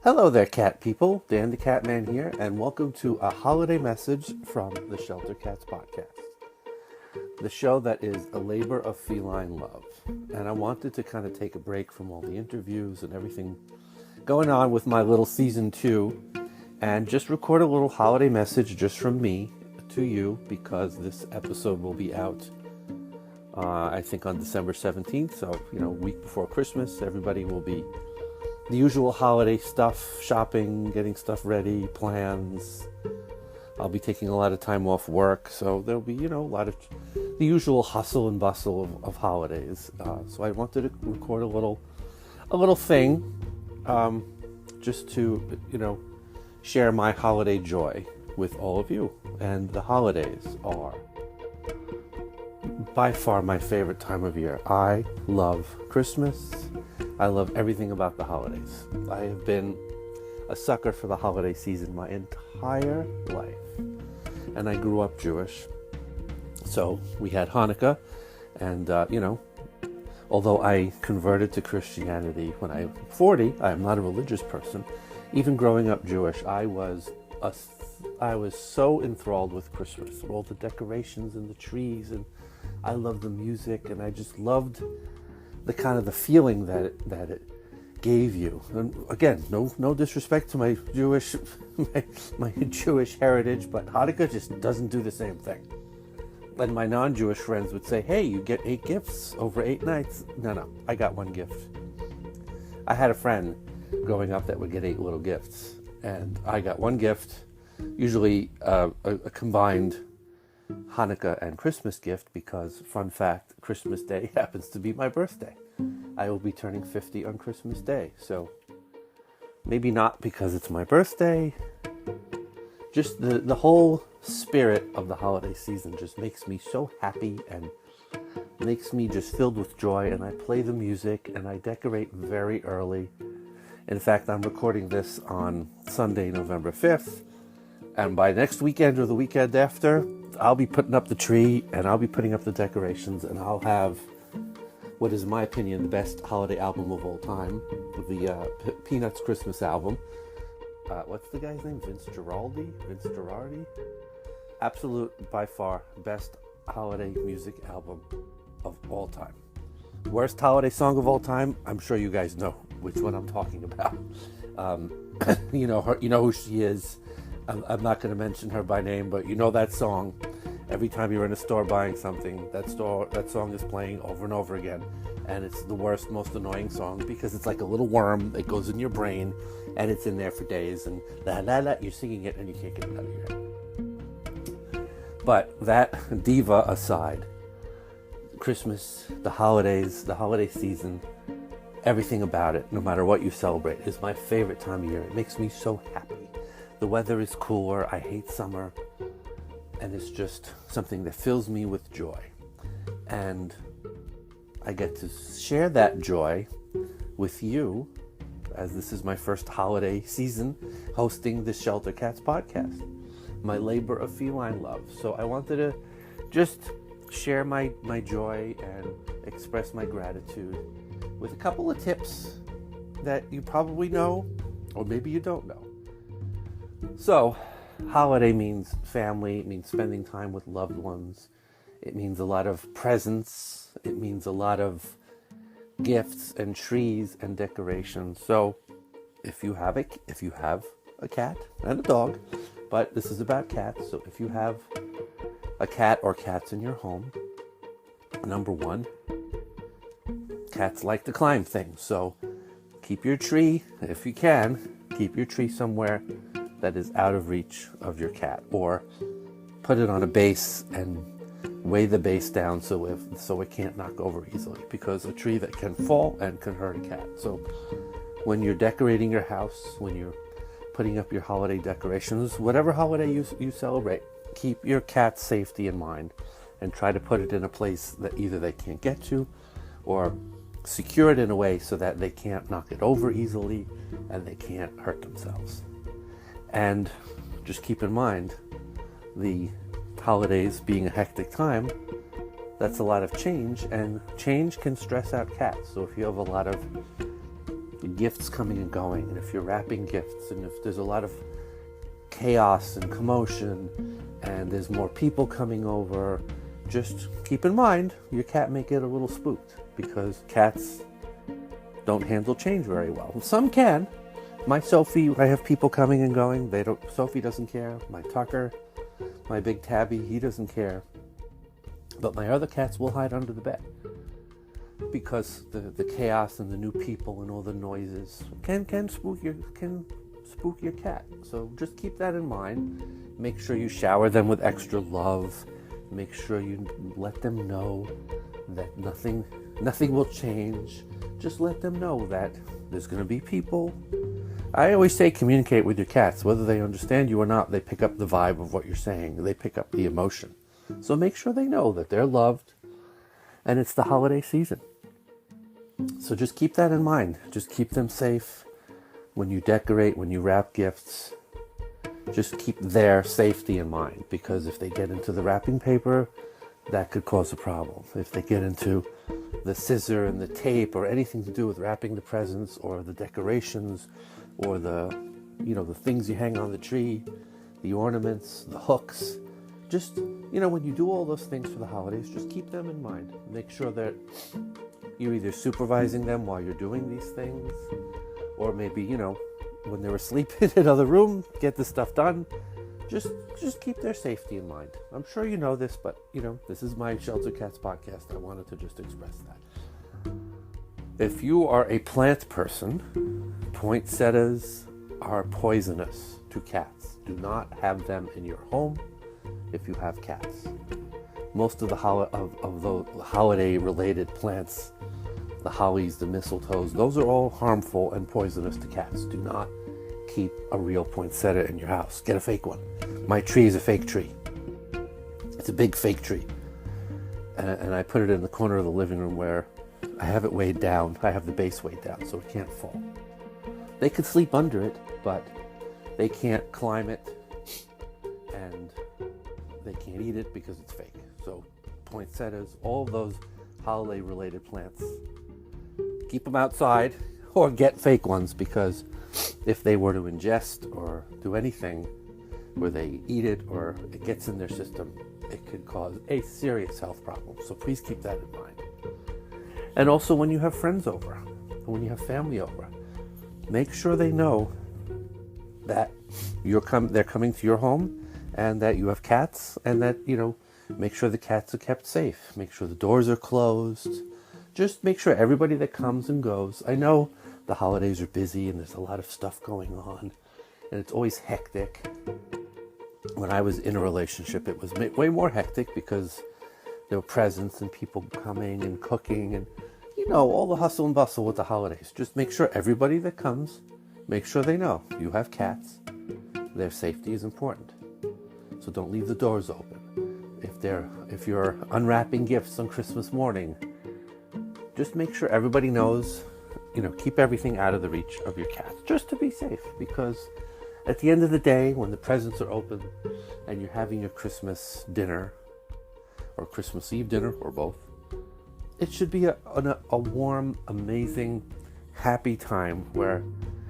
Hello there, cat people. Dan the Catman here, and welcome to a holiday message from the Shelter Cats podcast, the show that is a labor of feline love. And I wanted to kind of take a break from all the interviews and everything going on with my little season 2 and just record a little holiday message just from me to you, because this episode will be out I think on December 17th, so a week before Christmas. Everybody will be the usual holiday stuff, shopping, getting stuff ready, plans. I'll be taking a lot of time off work, so there'll be, a lot of the usual hustle and bustle of holidays. So I wanted to record a little thing, just to, share my holiday joy with all of you. And the holidays are by far my favorite time of year. I love Christmas. I love everything about the holidays. I have been a sucker for the holiday season my entire life. And I grew up Jewish. So we had Hanukkah. And, although I converted to Christianity when I was 40, I am not a religious person. Even growing up Jewish, I was so enthralled with Christmas. All the decorations and the trees, and I loved the music, and I just loved the kind of the feeling that it gave you. And again, no disrespect to my Jewish my Jewish heritage, but Hanukkah just doesn't do the same thing. And my non-Jewish friends would say, "Hey, you get 8 gifts over 8 nights." No, I got 1 gift. I had a friend growing up that would get 8 little gifts, and I got 1 gift, usually a combined Hanukkah and Christmas gift, because, fun fact, Christmas Day happens to be my birthday. I will be turning 50 on Christmas Day, so maybe not because it's my birthday, just the whole spirit of the holiday season just makes me so happy and makes me just filled with joy. And I play the music and I decorate very early. In fact, I'm recording this on Sunday, November 5th, and by next weekend or the weekend after, I'll be putting up the tree and I'll be putting up the decorations, and I'll have what is, in my opinion, the best holiday album of all time, the Peanuts Christmas album. What's the guy's name? Vince Girardi? Absolute, by far, best holiday music album of all time. Worst holiday song of all time? I'm sure you guys know which one I'm talking about. You know who she is. I'm not going to mention her by name, but you know that song. Every time you're in a store buying something, that song is playing over and over again. And it's the worst, most annoying song, because it's like a little worm that goes in your brain, and it's in there for days, and you're singing it and you can't get it out of your head. But that diva aside, Christmas, the holidays, the holiday season, everything about it, no matter what you celebrate, is my favorite time of year. It makes me so happy. The weather is cooler. I hate summer. And it's just something that fills me with joy. And I get to share that joy with you, as this is my first holiday season hosting the Shelter Cats podcast, my labor of feline love. So I wanted to just share my joy and express my gratitude with a couple of tips that you probably know, or maybe you don't know. So, holiday means family. It means spending time with loved ones. It means a lot of presents. It means a lot of gifts and trees and decorations. So, if you have a cat and a dog, but this is about cats. So, if you have a cat or cats in your home, number 1, cats like to climb things. So, keep your tree, if you can, keep your tree somewhere that is out of reach of your cat, or put it on a base and weigh the base down so it can't knock over easily, because a tree that can fall and can hurt a cat. So when you're decorating your house, when you're putting up your holiday decorations, whatever holiday you celebrate, keep your cat's safety in mind and try to put it in a place that either they can't get to, or secure it in a way so that they can't knock it over easily and they can't hurt themselves. And just keep in mind, the holidays being a hectic time, that's a lot of change, and change can stress out cats. So if you have a lot of gifts coming and going, and if you're wrapping gifts, and if there's a lot of chaos and commotion, and there's more people coming over, just keep in mind your cat may get a little spooked, because cats don't handle change very well. Some can. My Sophie, I have people coming and going. Sophie doesn't care. My Tucker, my big Tabby, he doesn't care. But my other cats will hide under the bed, because the chaos and the new people and all the noises can spook your cat. So just keep that in mind. Make sure you shower them with extra love. Make sure you let them know that nothing will change. Just let them know that there's going to be people. I always say communicate with your cats. Whether they understand you or not, they pick up the vibe of what you're saying. They pick up the emotion. So make sure they know that they're loved, and it's the holiday season. So just keep that in mind. Just keep them safe when you decorate, when you wrap gifts. Just keep their safety in mind, because if they get into the wrapping paper, that could cause a problem. If they get into the scissor and the tape or anything to do with wrapping the presents or the decorations or the things you hang on the tree, the ornaments, the hooks, just, when you do all those things for the holidays, just keep them in mind. Make sure that you're either supervising them while you're doing these things, or maybe, when they're asleep in another room, get the stuff done. Just keep their safety in mind. I'm sure you know this, but, this is my Shelter Cats podcast. I wanted to just express that. If you are a plant person, poinsettias are poisonous to cats. Do not have them in your home if you have cats. Most of the holiday-related plants, the hollies, the mistletoes, those are all harmful and poisonous to cats. Do not keep a real poinsettia in your house. Get a fake one. My tree is a fake tree. It's a big fake tree. And I put it in the corner of the living room where I have it weighed down. I have the base weighed down so it can't fall. They could sleep under it, but they can't climb it, and they can't eat it because it's fake. So poinsettias, all those holiday-related plants, keep them outside or get fake ones, because if they were to ingest or do anything where they eat it or it gets in their system, it could cause a serious health problem. So please keep that in mind. And also when you have friends over, when you have family over, make sure they know that they're coming to your home and that you have cats, and that, make sure the cats are kept safe. Make sure the doors are closed. Just make sure everybody that comes and goes. I know the holidays are busy and there's a lot of stuff going on, and it's always hectic. When I was in a relationship, it was way more hectic because there were presents and people coming and cooking and, all the hustle and bustle with the holidays. Just make sure everybody that comes, make sure they know you have cats. Their safety is important. So don't leave the doors open. If you're unwrapping gifts on Christmas morning, just make sure everybody knows, keep everything out of the reach of your cats, just to be safe. Because at the end of the day, when the presents are open and you're having your Christmas dinner or Christmas Eve dinner or both, it should be a warm, amazing, happy time where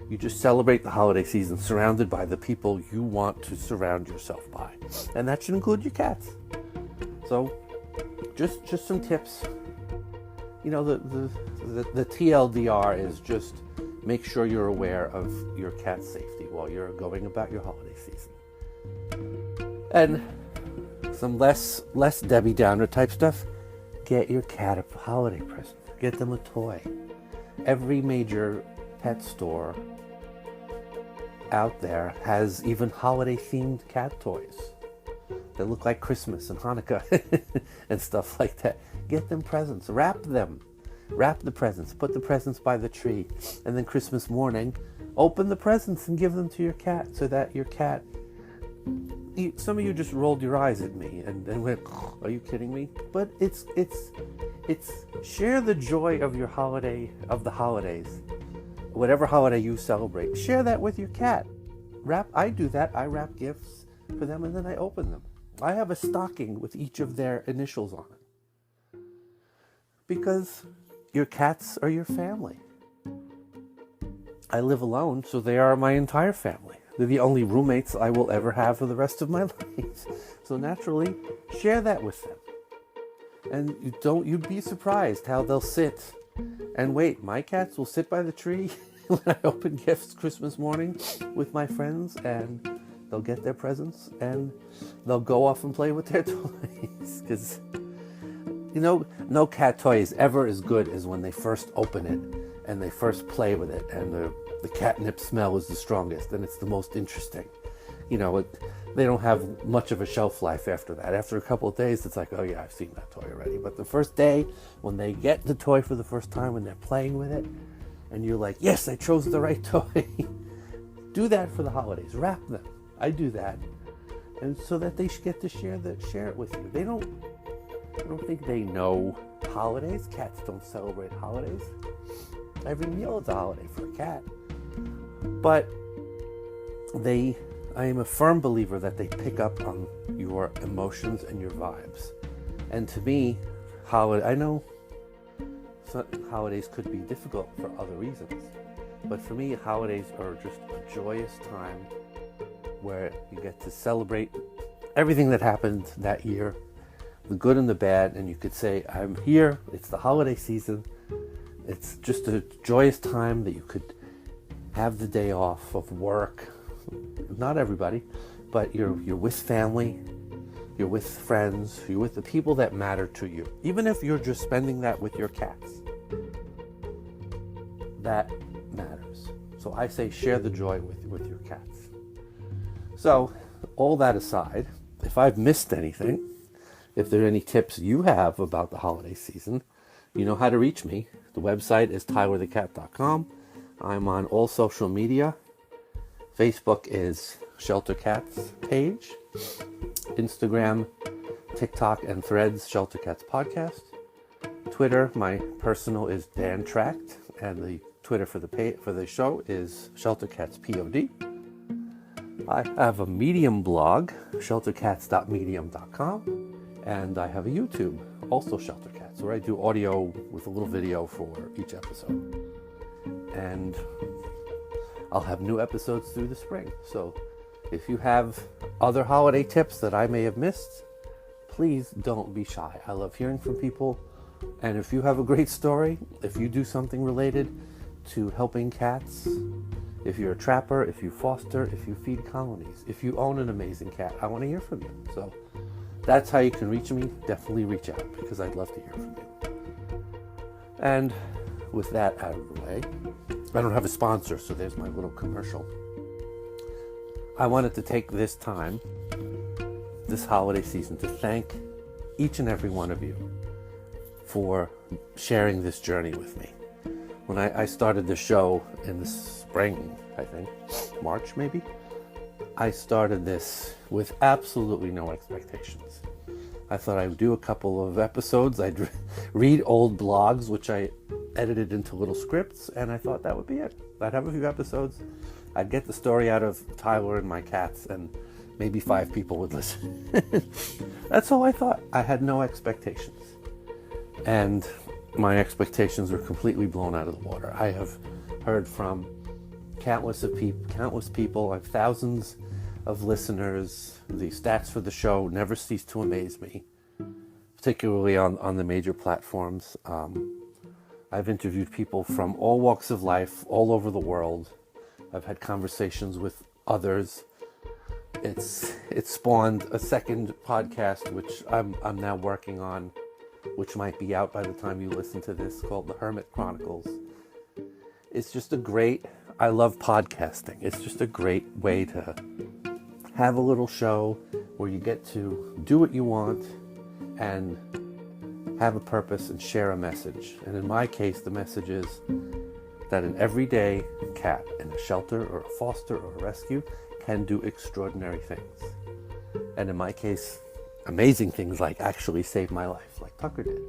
you just celebrate the holiday season surrounded by the people you want to surround yourself by. And that should include your cats. So just some tips. The TLDR is just make sure you're aware of your cat's safety while you're going about your holiday season. And some less Debbie Downer type stuff. Get your cat a holiday present. Get them a toy. Every major pet store out there has even holiday-themed cat toys that look like Christmas and Hanukkah and stuff like that. Get them presents. Wrap them. Wrap the presents. Put the presents by the tree. And then Christmas morning, open the presents and give them to your cat, so that your cat... Some of you just rolled your eyes at me and went, "Are you kidding me?" But it's share the joy of your holiday, of the holidays, whatever holiday you celebrate. Share that with your cat. I do that. I wrap gifts for them and then I open them. I have a stocking with each of their initials on it, because your cats are your family. I live alone, so they are my entire family. They're the only roommates I will ever have for the rest of my life. So naturally, share that with them. And you'd be surprised how they'll sit and wait. My cats will sit by the tree when I open gifts Christmas morning with my friends, and they'll get their presents and they'll go off and play with their toys. Because, no cat toy is ever as good as when they first open it and they first play with it, and the catnip smell is the strongest and it's the most interesting. They don't have much of a shelf life after that. After a couple of days, it's like, oh yeah, I've seen that toy already. But the first day, when they get the toy for the first time, when they're playing with it, and you're like, yes, I chose the right toy. Do that for the holidays. Wrap them. I do that. And so that they get to share it with you. I don't think they know holidays. Cats don't celebrate holidays. Every meal is a holiday for a cat. But I am a firm believer that they pick up on your emotions and your vibes. And to me, I know holidays could be difficult for other reasons, but for me, holidays are just a joyous time where you get to celebrate everything that happened that year, the good and the bad, and you could say, I'm here, it's the holiday season. It's just a joyous time that you could have the day off of work. Not everybody, but you're with family, you're with friends, you're with the people that matter to you. Even if you're just spending that with your cats, that matters. So I say share the joy with your cats. So all that aside, if I've missed anything, if there are any tips you have about the holiday season, you know how to reach me. The website is tylerthecat.com. I'm on all social media. Facebook is Shelter Cats page. Instagram, TikTok, and Threads, Shelter Cats Podcast. Twitter, my personal is Dan Tract, and the Twitter for the show is Shelter Cats POD. I have a Medium blog, sheltercats.medium.com, and I have a YouTube, also Shelter Cats, where I do audio with a little video for each episode. And I'll have new episodes through the spring. So if you have other holiday tips that I may have missed, please don't be shy. I love hearing from people. And if you have a great story, if you do something related to helping cats, if you're a trapper, if you foster, if you feed colonies, if you own an amazing cat, I want to hear from you. So that's how you can reach me. Definitely reach out, because I'd love to hear from you. And with that out of the way, I don't have a sponsor, so there's my little commercial. I wanted to take this time, this holiday season, to thank each and every one of you for sharing this journey with me. When I started the show in the spring, I think, March maybe, I started this with absolutely no expectations. I thought I would do a couple of episodes. I'd read old blogs, which I edited into little scripts, and I thought that would be it. I'd have a few episodes. I'd get the story out of Tyler and my cats, and maybe 5 people would listen. That's all I thought. I had no expectations. And my expectations were completely blown out of the water. I have heard from countless people. I have thousands of listeners. The stats for the show never cease to amaze me, particularly on the major platforms. I've interviewed people from all walks of life, all over the world. I've had conversations with others. It's spawned a second podcast, which I'm now working on, which might be out by the time you listen to this, called The Hermit Chronicles. It's just I love podcasting. It's just a great way to have a little show where you get to do what you want and have a purpose and share a message. And in my case, the message is that an everyday cat in a shelter or a foster or a rescue can do extraordinary things. And in my case, amazing things like actually save my life, like Tucker did.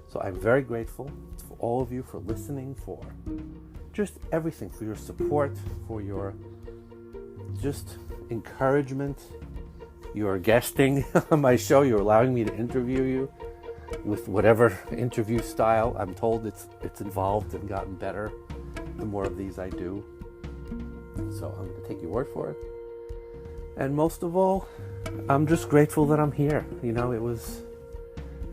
So I'm very grateful for all of you for listening, for just everything, for your support, for your just encouragement. You're guesting on my show. You're allowing me to interview you with whatever interview style. I'm told it's evolved and gotten better the more of these I do. So I'm going to take your word for it. And most of all, I'm just grateful that I'm here. You know, it was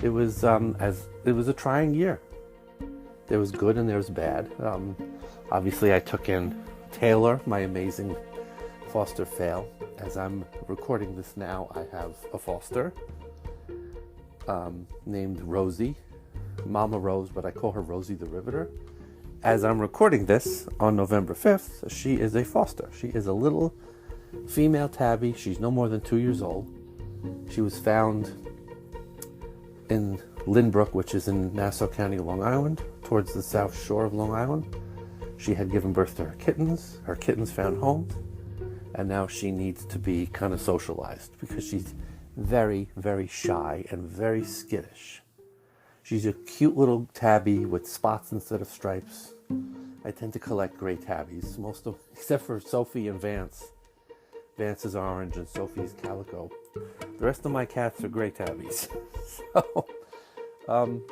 a trying year. There was good and there was bad. Obviously, I took in Taylor, my amazing foster fail. As I'm recording this now, I have a foster named Rosie, Mama Rose, but I call her Rosie the Riveter. As I'm recording this on November 5th, she is a foster. She is a little female tabby. She's no more than 2 years old. She was found in Lynbrook, which is in Nassau County, Long Island, towards the south shore of Long Island. She had given birth to her kittens. Her kittens found homes, and now she needs to be kind of socialized because she's very, very shy and very skittish. She's a cute little tabby with spots instead of stripes. I tend to collect gray tabbies, except for Sophie and Vance. Vance is orange and Sophie's calico. The rest of my cats are gray tabbies. So,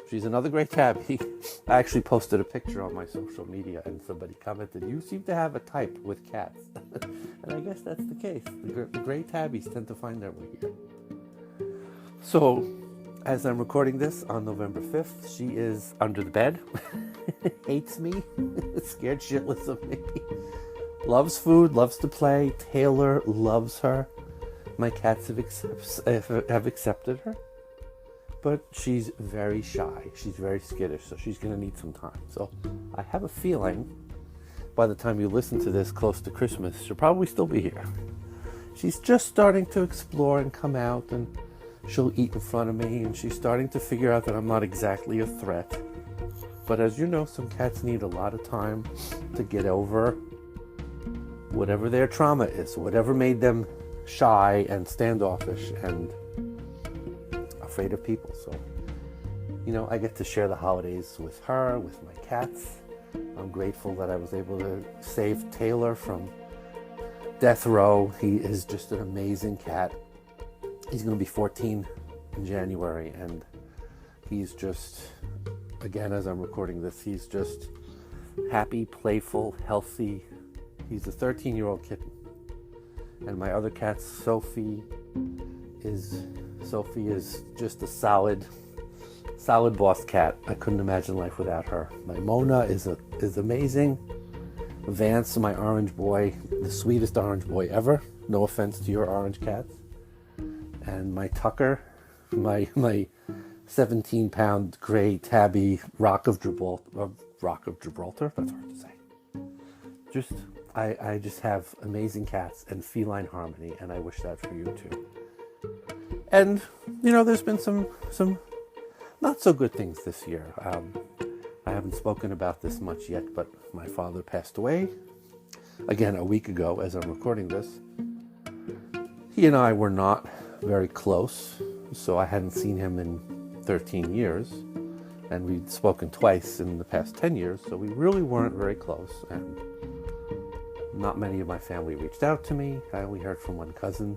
she's another gray tabby. I actually posted a picture on my social media and somebody commented, "You seem to have a type with cats." And I guess that's the case. The gray tabbies tend to find their way here. So, as I'm recording this on November 5th, she is under the bed, hates me, scared shitless of me, loves food, loves to play. Taylor loves her. My cats have accepted her, but she's very shy. She's very skittish, so she's going to need some time. So I have a feeling by the time you listen to this close to Christmas, she'll probably still be here. She's just starting to explore and come out, and she'll eat in front of me, and she's starting to figure out that I'm not exactly a threat. But as you know, some cats need a lot of time to get over whatever their trauma is, whatever made them shy and standoffish and afraid of people. So, you know, I get to share the holidays with her, with my cats. I'm grateful that I was able to save Taylor from death row. He is just an amazing cat. He's going to be 14 in January, and he's just, again, as I'm recording this, he's just happy, playful, healthy. He's a 13-year-old kitten. And my other cat, Sophie is just a solid boss cat. I couldn't imagine life without her. My Mona is amazing. Vance, my orange boy, the sweetest orange boy ever. No offense to your orange cats. And my Tucker, my 17-pound gray tabby Rock of Gibraltar. That's hard to say. I just have amazing cats and feline harmony, and I wish that for you too. And you know, there's been some not so good things this year. I haven't spoken about this much yet, but my father passed away again a week ago as I'm recording this. He and I were not very close, so I hadn't seen him in 13 years, and we'd spoken twice in the past 10 years, so we really weren't very close, and not many of my family reached out to me. I only heard from one cousin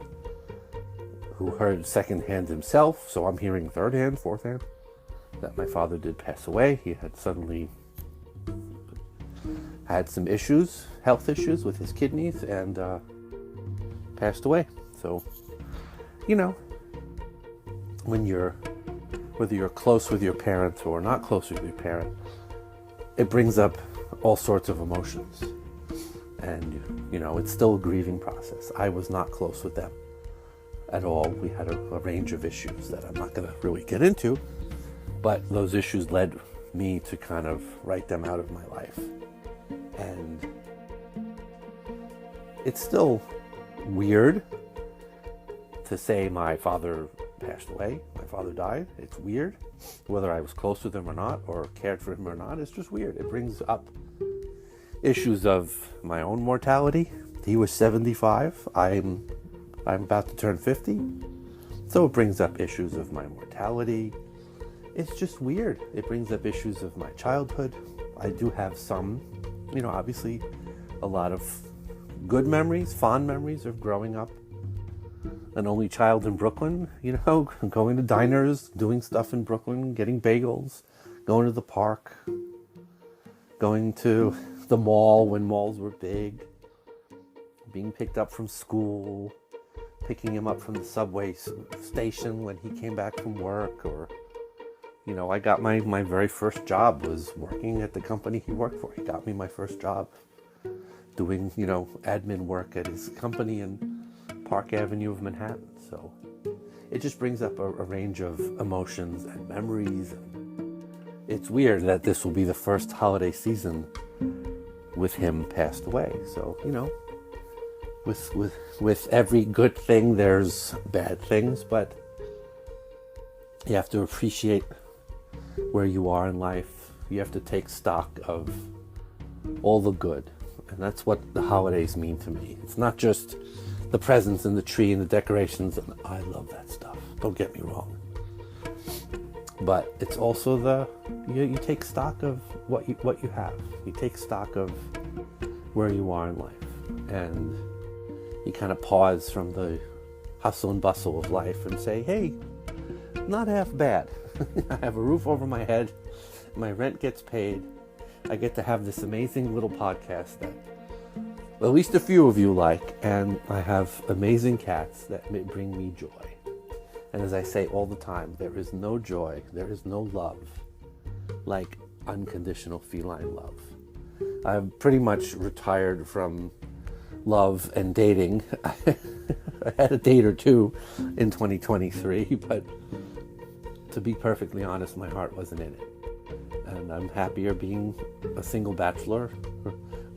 who heard secondhand himself, so I'm hearing third-hand, fourth-hand, that my father did pass away. He had suddenly had some issues, health issues with his kidneys, and passed away. So, you know, whether you're close with your parent or not close with your parent, it brings up all sorts of emotions. And, you know, it's still a grieving process. I was not close with them at all. We had a range of issues that I'm not going to really get into, but those issues led me to kind of write them out of my life. And it's still weird to say my father passed away, my father died. It's weird. Whether I was close with him or not, or cared for him or not, it's just weird. It brings up issues of my own mortality. He was 75. I'm about to turn 50. So it brings up issues of my mortality. It's just weird. It brings up issues of my childhood. I do have some, you know, obviously a lot of good memories, fond memories of growing up. An only child in Brooklyn, you know, going to diners, doing stuff in Brooklyn, getting bagels, going to the park, going to the mall when malls were big, being picked up from school, picking him up from the subway station when he came back from work, or, I got my very first job was working at the company he worked for. He got me my first job doing, admin work at his company in Park Avenue of Manhattan. So it just brings up a range of emotions and memories. And it's weird that this will be the first holiday season with him passed away. So, with every good thing, there's bad things, but you have to appreciate where you are in life. You have to take stock of all the good. And that's what the holidays mean to me. It's not just the presents and the tree and the decorations, and I love that stuff, don't get me wrong. But it's also you take stock of what you have. You take stock of where you are in life, and you kind of pause from the hustle and bustle of life and say, hey, not half bad. I have a roof over my head, my rent gets paid, I get to have this amazing little podcast that at least a few of you like, and I have amazing cats that bring me joy. And as I say all the time, there is no joy, there is no love like unconditional feline love. I've pretty much retired from love and dating. I had a date or two in 2023, but to be perfectly honest, my heart wasn't in it. And I'm happier being a single bachelor,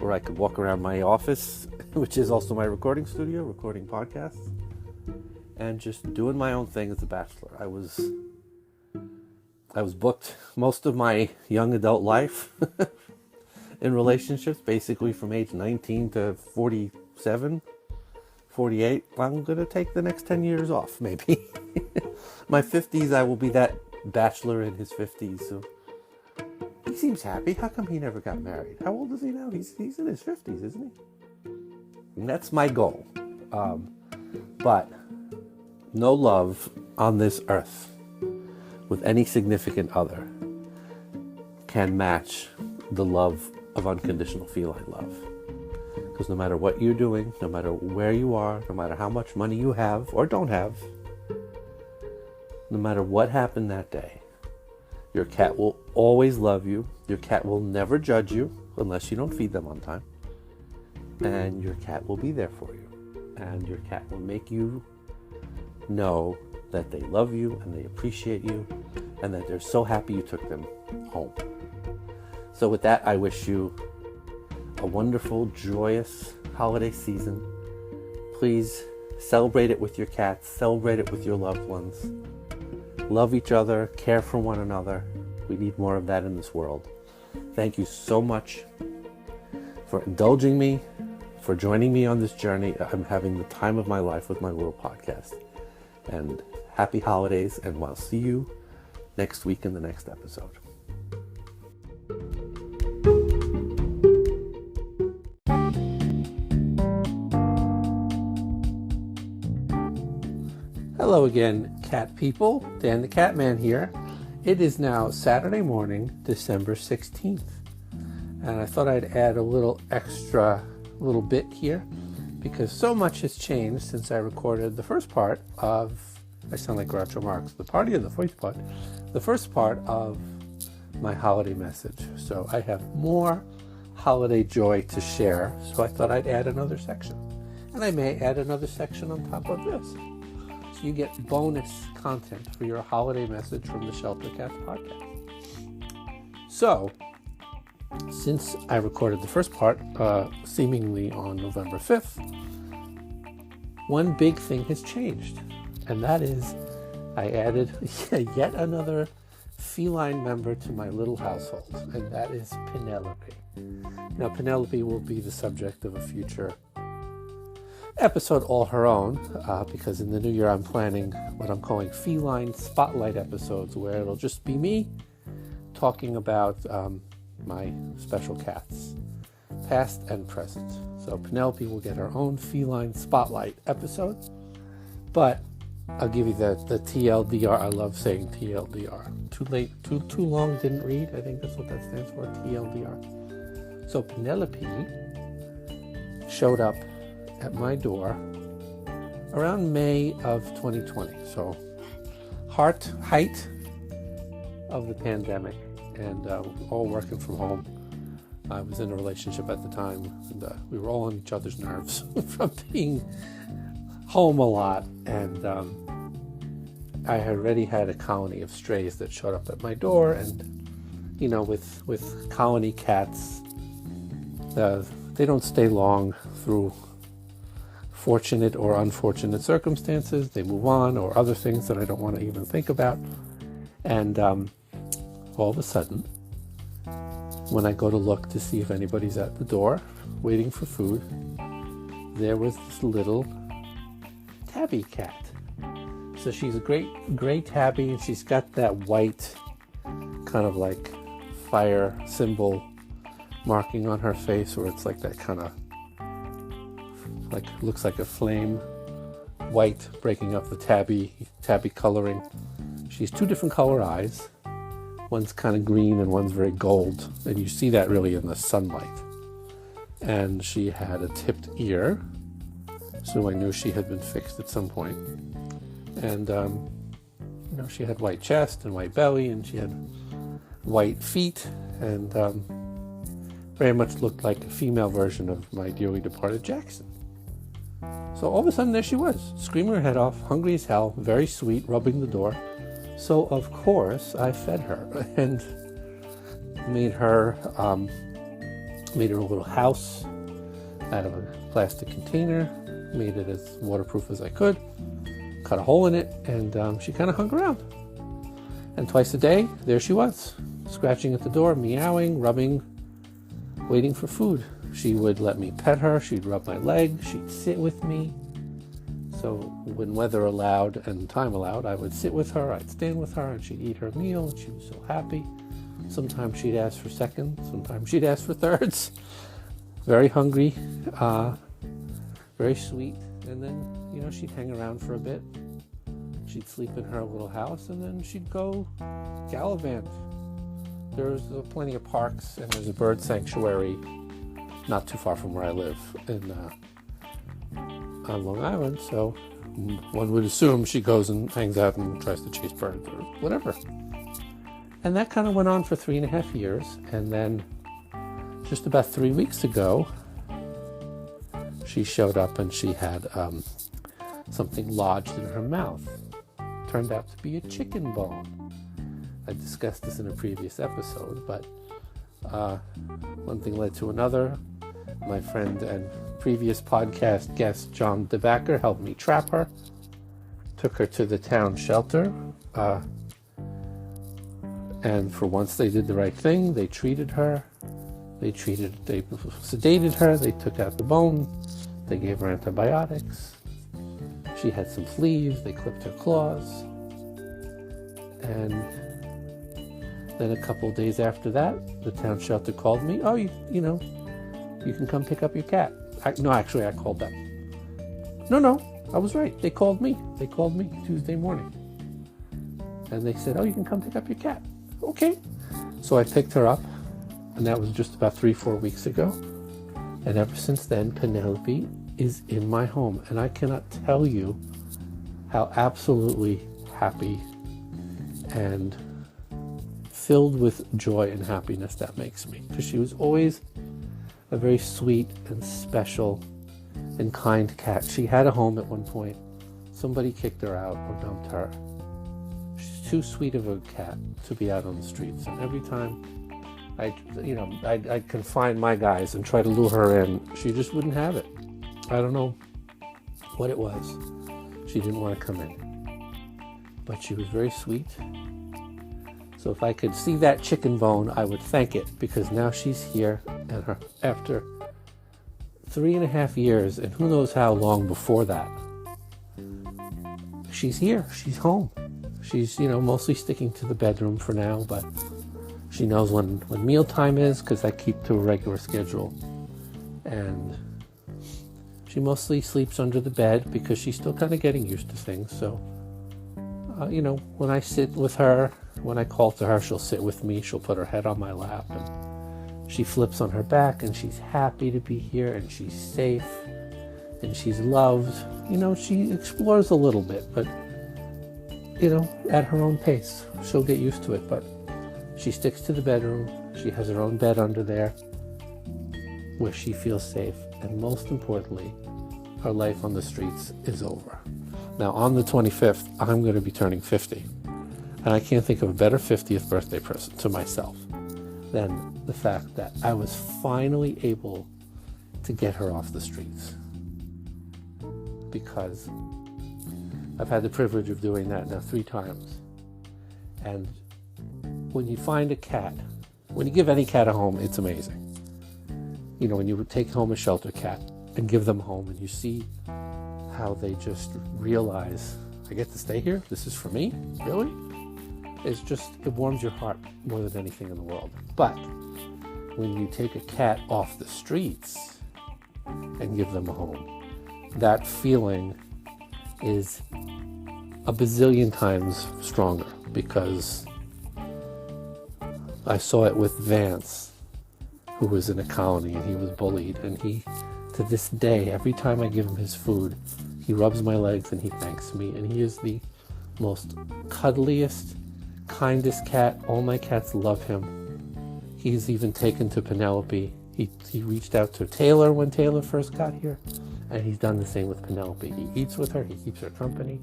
where I could walk around my office, which is also my recording studio, recording podcasts, and just doing my own thing as a bachelor. I was booked most of my young adult life in relationships, basically from age 19 to 47, 48. I'm going to take the next 10 years off, maybe. My 50s, I will be that bachelor in his 50s. So he seems happy. How come he never got married? How old is he now? He's in his 50s, isn't he? And that's my goal. But no love on this earth with any significant other can match the love of unconditional feline love. Because no matter what you're doing, no matter where you are, no matter how much money you have or don't have, no matter what happened that day, your cat will always love you. Your cat will never judge you unless you don't feed them on time. And your cat will be there for you. And your cat will make you know that they love you and they appreciate you and that they're so happy you took them home. So with that, I wish you a wonderful, joyous holiday season. Please celebrate it with your cats. Celebrate it with your loved ones. Love each other. Care for one another. We need more of that in this world. Thank you so much for indulging me, for joining me on this journey. I'm having the time of my life with my little podcast. And happy holidays, and I'll see you next week in the next episode. Hello again, cat people. Dan the Catman here. It is now Saturday morning, December 16th. And I thought I'd add a little extra little bit here because so much has changed since I recorded the first part of, I sound like Groucho Marx, the first part of my holiday message. So I have more holiday joy to share, so I thought I'd add another section. And I may add another section on top of this. So you get bonus content for your holiday message from the Shelter Cats podcast. So, since I recorded the first part, seemingly on November 5th, one big thing has changed. And that is, I added yet another feline member to my little household, and that is Penelope. Now, Penelope will be the subject of a future episode all her own, because in the new year I'm planning what I'm calling feline spotlight episodes, where it'll just be me talking about my special cats, past and present. So Penelope will get her own feline spotlight episode, but I'll give you the TLDR. I love saying TLDR. Too long, didn't read. I think that's what that stands for, TLDR. So Penelope showed up at my door around May of 2020. So height of the pandemic, and all working from home. I was in a relationship at the time, and we were all on each other's nerves from being home a lot. And I had already had a colony of strays that showed up at my door, and with colony cats, they don't stay long through fortunate or unfortunate circumstances. They move on, or other things that I don't want to even think about. And all of a sudden, when I go to look to see if anybody's at the door waiting for food, there was this little tabby cat. So she's a gray tabby, and she's got that white kind of like fire symbol marking on her face, where it's like that kind of like looks like a flame, white breaking up the tabby coloring. She has two different color eyes. One's kind of green and one's very gold, and you see that really in the sunlight. And she had a tipped ear, so I knew she had been fixed at some point. And she had white chest and white belly, and she had white feet, and very much looked like a female version of my dearly departed Jackson. So all of a sudden, there she was, screaming her head off, hungry as hell, very sweet, rubbing the door. So of course I fed her and made her a little house out of a plastic container, made it as waterproof as I could, cut a hole in it, and she kind of hung around. And twice a day, there she was, scratching at the door, meowing, rubbing, waiting for food. She would let me pet her, she'd rub my leg, she'd sit with me. So when weather allowed and time allowed, I would sit with her, I'd stand with her, and she'd eat her meal, and she was so happy. Sometimes she'd ask for seconds, sometimes she'd ask for thirds. Very hungry, very sweet. And then, she'd hang around for a bit. She'd sleep in her little house, and then she'd go gallivant. There's plenty of parks, and there's a bird sanctuary not too far from where I live on Long Island, so one would assume she goes and hangs out and tries to chase birds or whatever. And that kind of went on for 3.5 years, and then just about 3 weeks ago, she showed up and she had something lodged in her mouth. Turned out to be a chicken bone. I discussed this in a previous episode, but one thing led to another. My friend and previous podcast guest, John DeBacker, helped me trap her. Took her to the town shelter. And for once they did the right thing. They treated her. They sedated her. They took out the bone. They gave her antibiotics. She had some fleas. They clipped her claws. And then a couple of days after that, the town shelter called me. Oh, you can come pick up your cat. I called them. No, I was right. They called me. Tuesday morning. And they said, oh, you can come pick up your cat. Okay. So I picked her up, and that was just about 3-4 weeks ago. And ever since then, Penelope is in my home. And I cannot tell you how absolutely happy and filled with joy and happiness that makes me. Because she was always a very sweet and special and kind cat. She had a home at one point. Somebody kicked her out or dumped her. She's too sweet of a cat to be out on the streets. And every time I'd confine my guys and try to lure her in, she just wouldn't have it. I don't know what it was. She didn't want to come in. But she was very sweet. So if I could see that chicken bone, I would thank it, because now she's here, and after 3.5 years, and who knows how long before that, she's here. She's home. She's, mostly sticking to the bedroom for now, but she knows when mealtime is, because I keep to a regular schedule. And she mostly sleeps under the bed because she's still kind of getting used to things. So, when I sit with her, when I call to her, she'll sit with me. She'll put her head on my lap, and she flips on her back, and she's happy to be here, and she's safe, and she's loved. She explores a little bit, but at her own pace. She'll get used to it, but she sticks to the bedroom. She has her own bed under there where she feels safe, and most importantly, her life on the streets is over. Now, on the 25th, I'm going to be turning 50, and I can't think of a better 50th birthday present to myself than the fact that I was finally able to get her off the streets, because I've had the privilege of doing that now 3 times. And when you find a cat, when you give any cat a home, it's amazing. When you take home a shelter cat and give them a home, and you see how they just realize, I get to stay here? This is for me? Really? It warms your heart more than anything in the world. But when you take a cat off the streets and give them a home, that feeling is a bazillion times stronger, because I saw it with Vance, who was in a colony and he was bullied, and he, to this day, every time I give him his food, he rubs my legs and he thanks me, and he is the most cuddliest, kindest cat. All my cats love him. He's even taken to Penelope. He reached out to Taylor when Taylor first got here, and he's done the same with Penelope. He eats with her, he keeps her company.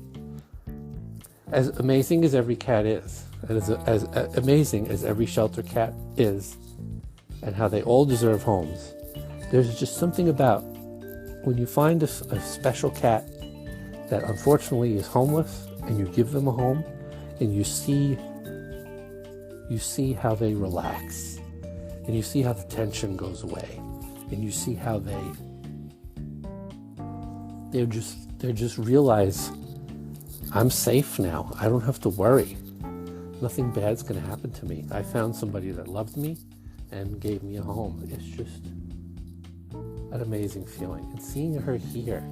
As amazing as every cat is, and as amazing as every shelter cat is, and how they all deserve homes, there's just something about when you find a special cat that unfortunately is homeless, and you give them a home, and you see how they relax, and you see how the tension goes away, and you see how they just realize, I'm safe now. I don't have to worry. Nothing bad's going to happen to me. I found somebody that loved me and gave me a home. It's just an amazing feeling. And seeing her here,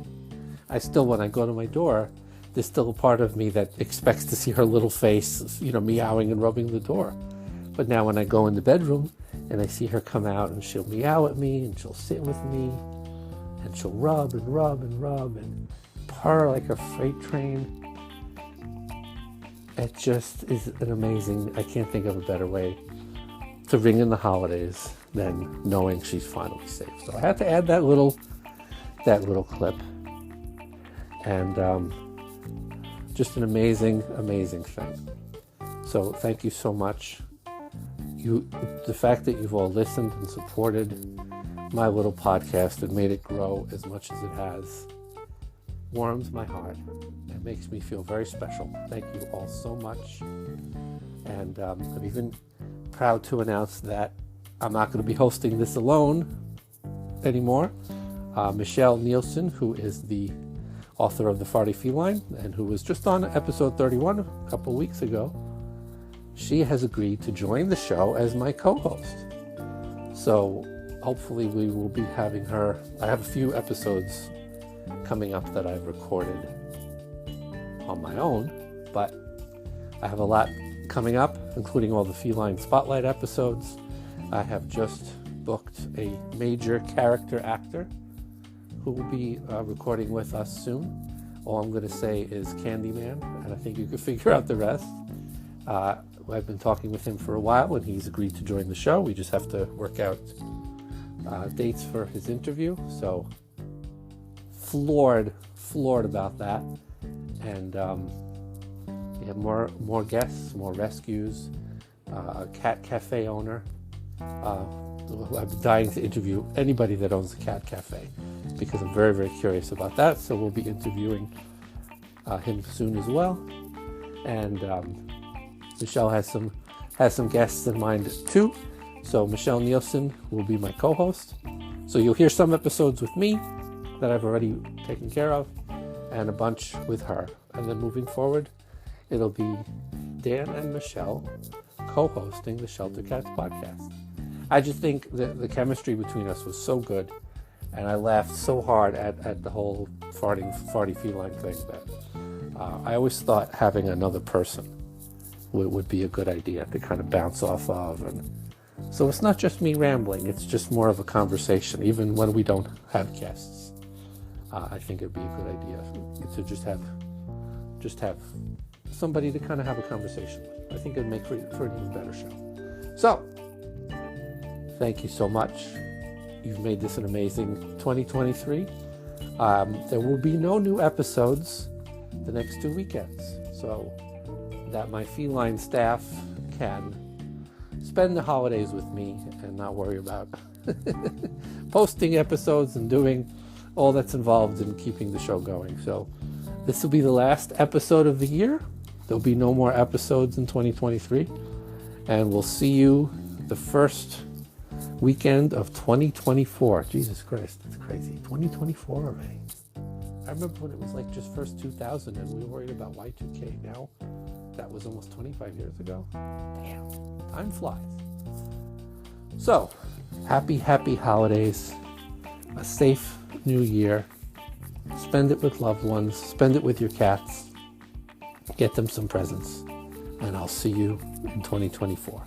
when I go to my door, there's still a part of me that expects to see her little face, meowing and rubbing the door. But now when I go in the bedroom and I see her come out, and she'll meow at me, and she'll sit with me, and she'll rub and rub and rub and purr like a freight train. It just is an amazing, I can't think of a better way to ring in the holidays than knowing she's finally safe. So I had to add that little clip. And just an amazing, amazing thing. So thank you so much. The fact that you've all listened and supported my little podcast and made it grow as much as it has warms my heart and makes me feel very special. Thank you all so much. And I'm even proud to announce that I'm not going to be hosting this alone anymore. Michelle Nielsen, who is the author of The Farty Feline and who was just on episode 31 a couple weeks ago, she has agreed to join the show as my co-host. So hopefully we will be having her. I have a few episodes coming up that I've recorded on my own, but I have a lot coming up, including all the Feline Spotlight episodes. I have just booked a major character actor who will be recording with us soon. All I'm going to say is Candyman, and I think you can figure out the rest. I've been talking with him for a while, and he's agreed to join the show. We just have to work out dates for his interview. So floored about that. And we have more guests, more rescues, a cat cafe owner. I've been dying to interview anybody that owns a cat cafe because I'm very, very curious about that. So we'll be interviewing him soon as well. And Michelle has some guests in mind too. So Michelle Nielsen will be my co-host. So you'll hear some episodes with me that I've already taken care of, and a bunch with her. And then moving forward, it'll be Dan and Michelle co-hosting the Shelter Cats podcast. I just think that the chemistry between us was so good, and I laughed so hard at the whole farty feline thing that I always thought having another person would be a good idea to kind of bounce off of. And so it's not just me rambling, it's just more of a conversation, even when we don't have guests. I think it'd be a good idea to just have somebody to kind of have a conversation with. I think it'd make for an even better show. So, thank you so much. You've made this an amazing 2023. There will be no new episodes the next 2 weekends, so that my feline staff can spend the holidays with me and not worry about posting episodes and doing all that's involved in keeping the show going. So this will be the last episode of the year. There'll be no more episodes in 2023, and we'll see you the first weekend of 2024. Jesus Christ, that's crazy. 2024 already. I remember when it was like just first 2000 and we were worried about Y2K. Now that was almost 25 years ago. Damn, time flies. So, happy holidays. A safe new year. Spend it with loved ones. Spend it with your cats. Get them some presents. And I'll see you in 2024.